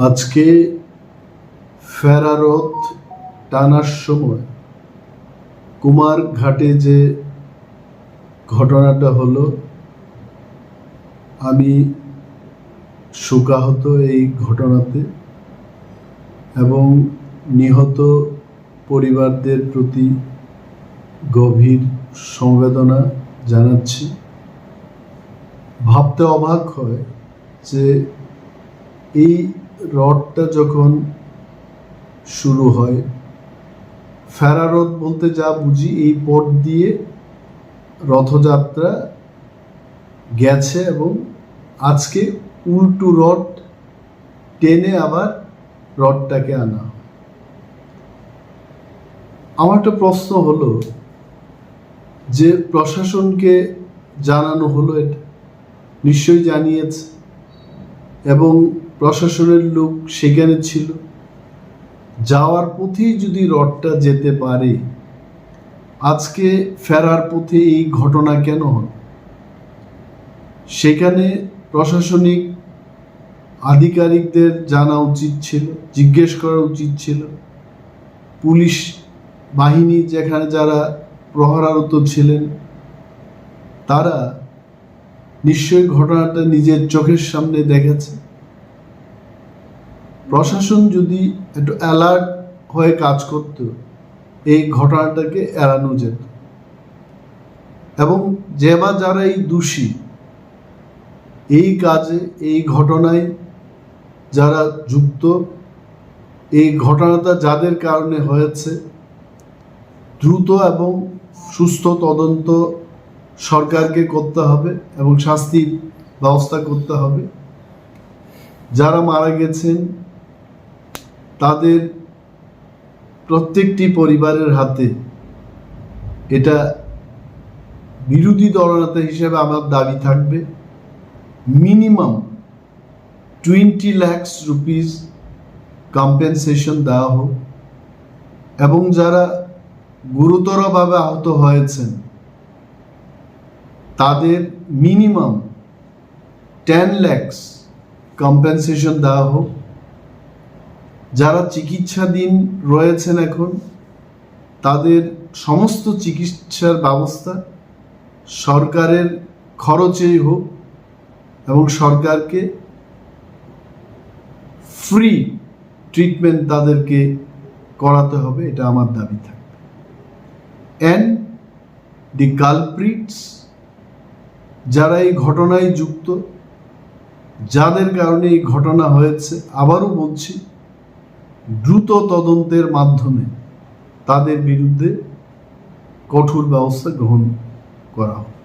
আজকে ফেরারত টানার সময় কুমারঘাটে যে ঘটনাটা হলো, আমি শোকাহত এই ঘটনাতে এবং নিহত পরিবারদের প্রতি গভীর সমবেদনা জানাচ্ছি। ভাবতে অবাক হয় যে এই রথটা যখন শুরু হয়, ফেরারত বলতে যা বুঝি এই পথ দিয়ে রথযাত্রা গেছে এবং আজকে উল্টো রথ টেনে আবার রথটাকে আনা। আমার একটা প্রশ্ন হলো যে প্রশাসনকে জানানো হলো, এটা নিশ্চয়ই জানিয়েছে এবং প্রশাসনের লোক সেখানে ছিল। যাওয়ার পথেই যদি রথটা যেতে পারে, আজকে ফেরার পথে এই ঘটনা কেন হল? সেখানে প্রশাসনিক আধিকারিকদের জানা উচিত ছিল, জিজ্ঞেস করা উচিত ছিল। পুলিশ বাহিনী যেখানে যারা প্রহরারত ছিলেন, তারা নিশ্চয়ই ঘটনাটা নিজের চোখের সামনে দেখেছে। প্রশাসন যদি একটু অ্যালার্ট হয়ে কাজ করত, এই ঘটনাটাকে এড়ানো যেত এবং যারা এই দোষী, এই কাজে, এই ঘটনায় যারা যুক্ত, এই ঘটনাটা যাদের কারণে হয়েছে, দ্রুত এবং সুস্থ তদন্ত সরকারকে করতে হবে এবং শাস্তির ব্যবস্থা করতে হবে। যারা মারা গেছেন তাদের প্রত্যেকটি পরিবারের হাতে, এটা বিরোধী দলনেতা হিসেবে আমার দাবি থাকবে, মিনিমাম 20 লাখ রুপিস কম্পেনসেশন দেওয়া হোক এবং যারা গুরুতরভাবে আহত হয়েছেন তাদের মিনিমাম 10 লাখ কম্পেনসেশন দেওয়া হোক। যারা চিকিৎসাধীন রয়েছেন এখন, তাদের সমস্ত চিকিৎসার ব্যবস্থা সরকারের খরচেই হোক এবং সরকারকে ফ্রি ট্রিটমেন্ট তাদেরকে করাতে হবে, এটা আমার দাবি থাকবে। অ্যান্ড দি কালপ্রিটস, যারা এই ঘটনায় যুক্ত, যাদের কারণে এই ঘটনা হয়েছে, আবারও বলছি, দ্রুত তদন্তের মাধ্যমে তাদের বিরুদ্ধে কঠোর ব্যবস্থা গ্রহণ করা হোক।